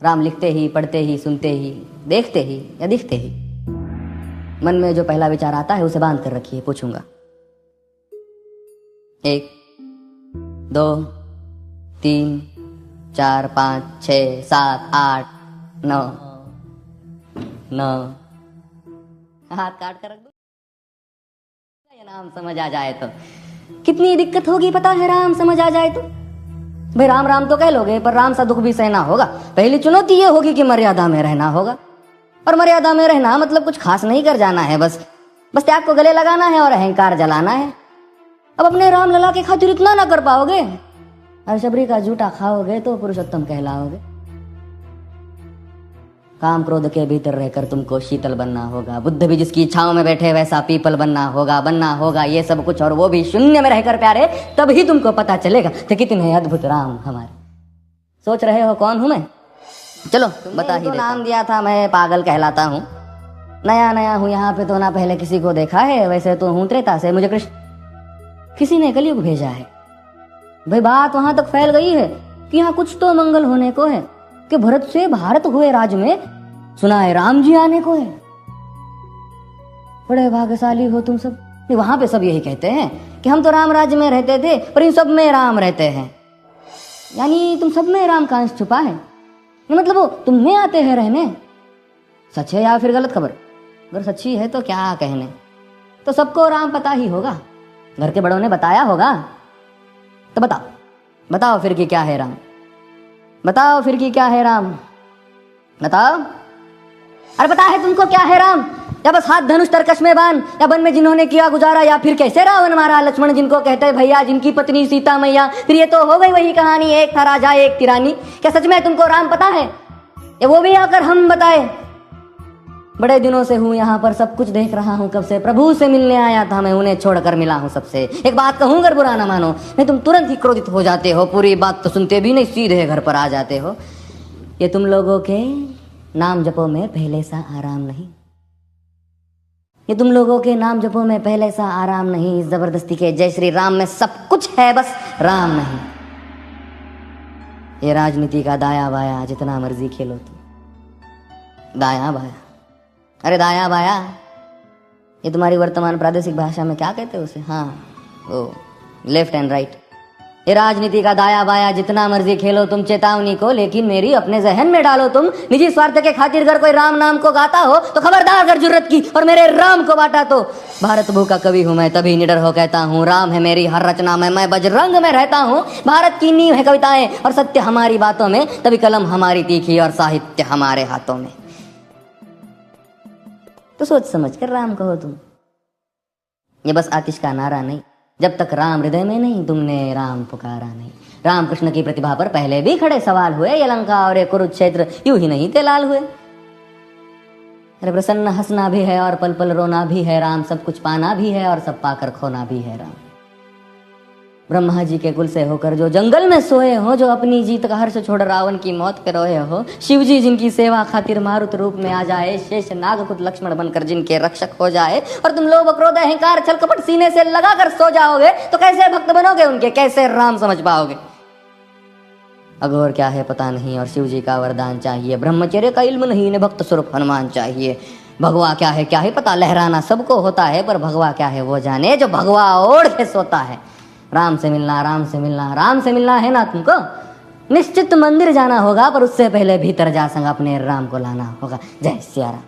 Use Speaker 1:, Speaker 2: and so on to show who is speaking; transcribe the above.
Speaker 1: राम लिखते ही, पढ़ते ही, सुनते ही, देखते ही या दिखते ही, मन में जो पहला विचार आता है उसे बांध कर रखिए। पूछूंगा 1 2 3 4 5 6 7 8 9 9 हाथ काट कर रख दो। ये नाम समझ आ जाए तो कितनी दिक्कत होगी पता है। राम समझ आ जाए तो भाई राम राम तो कह लोगे, पर राम सा दुख भी सहना होगा। पहली चुनौती ये होगी कि मर्यादा में रहना होगा। और मर्यादा में रहना मतलब कुछ खास नहीं कर जाना है, बस त्याग को गले लगाना है और अहंकार जलाना है। अब अपने राम लला के खातिर इतना ना कर पाओगे और शबरी का जूठा खाओगे तो पुरुषोत्तम कहलाओगे। काम क्रोध के भीतर रहकर तुमको शीतल बनना होगा। बुद्ध भी जिसकी इच्छाओं में बैठे वैसा पीपल बनना होगा ये सब कुछ, और वो भी शून्य में रहकर प्यारे। तभी तुमको पता चलेगा कि कितने अद्भुत राम हमारे। सोच रहे हो कौन हूं मैं? चलो बता ही देता। नाम दिया था, मैं पागल कहलाता हूँ। नया हूँ यहाँ पे तो ना पहले किसी को देखा है। वैसे तो हूँ त्रेता से, मुझे कृष्ण किसी ने कलयुग भेजा है। भाई बात वहां तक फैल गई है कि यहाँ कुछ तो मंगल होने को है, कि भरत से भारत हुए राज में, सुना है राम जी आने को है। बड़े भाग्यशाली हो तुम सब। वहां पे सब यही कहते हैं कि हम तो राम राज्य में रहते थे, पर इन सब में राम रहते हैं। यानी तुम सब में राम का अंश छुपा है, मतलब वो तुम में आते हैं रहने। सच है या फिर गलत खबर? अगर सच्ची है तो क्या कहने, तो सबको राम पता ही होगा, घर के बड़ों ने बताया होगा। तो बताओ फिर कि क्या है राम? बताओ फिर कि क्या है राम? बताओ। अरे पता है तुमको क्या है राम? या बस हाथ धनुष तरकश में बांध, या वन में जिन्होंने किया गुजारा, या फिर कैसे रावण मारा लक्ष्मण जिनको कहते हैं भैया, जिनकी पत्नी सीता मैया। फिर ये तो हो गई वही कहानी, एक था राजा एक थी रानी। क्या सच में तुमको राम पता है? या वो भी आकर हम बताए? बड़े दिनों से हूँ यहाँ पर, सब कुछ देख रहा हूँ कब से। प्रभु से मिलने आया था मैं, उन्हें छोड़कर मिला हूँ सबसे। एक बात कहूँ अगर बुरा ना मानो, नहीं तुम तुरंत ही क्रोधित हो जाते हो। पूरी बात तो सुनते भी नहीं, सीधे घर पर आ जाते हो। ये तुम लोगों के नाम जपो में पहले सा आराम नहीं। ये तुम लोगों के नाम जपो में पहले सा आराम नहीं। इस जबरदस्ती के जय श्री राम में सब कुछ है, बस राम नहीं। ये राजनीति का दाया बाया जितना मर्जी खेलो तुम। दाया बाया, अरे दाया बाया, ये तुम्हारी वर्तमान प्रादेशिक भाषा में क्या कहते हो उसे? हाँ, वो लेफ्ट एंड राइट। ये राजनीति का दाया बाया जितना मर्जी खेलो तुम चेतावनी को, लेकिन मेरी अपने जहन में डालो तुम। निजी स्वार्थ के खातिर अगर कोई राम नाम को गाता हो तो खबरदार अगर जुर्रत की और मेरे राम को बांटा तो। भारत भू का कवि हूं मैं, तभी निडर हो कहता हूँ, राम है मेरी हर रचना में, मैं बजरंग में रहता हूँ। भारत की नींव है कविताएं और सत्य हमारी बातों में, तभी कलम हमारी तीखी और साहित्य हमारे हाथों में। तो सोच समझ कर राम कहो तुम। ये बस आतिश का नारा नहीं, जब तक राम हृदय में नहीं तुमने राम पुकारा नहीं। राम कृष्ण की प्रतिभा पर पहले भी खड़े सवाल हुए। ये लंका और ये कुरुक्षेत्र यूं ही नहीं थे लाल हुए। अरे प्रसन्न हंसना भी है और पल पल रोना भी है राम, सब कुछ पाना भी है और सब पाकर खोना भी है राम। ब्रह्मा जी के कुल से होकर जो जंगल में सोए हो, जो अपनी जीत का हर्ष छोड़ रावण की मौत पे रोए हो। शिव जी जिनकी सेवा खातिर मारुत रूप में आ जाए, शेष नाग खुद लक्ष्मण बनकर जिनके रक्षक हो जाए। और तुम लोभ क्रोध अहंकार छल कपट सीने से लगा कर सो जाओगे तो कैसे भक्त बनोगे उनके, कैसे राम समझ पाओगे? अघोर क्या है पता नहीं और शिव जी का वरदान चाहिए। ब्रह्मचर्य का इल्म नहीं, इन्हें भक्त स्वरूप हनुमान चाहिए। भगवा क्या है पता, लहराना सबको होता है, पर भगवा क्या है वो जाने जो भगवा ओढ़ के सोता है। राम से मिलना, राम से मिलना, राम से मिलना है ना तुमको? निश्चित मंदिर जाना होगा, पर उससे पहले भीतर जा संग अपने राम को लाना होगा। जय सिया राम।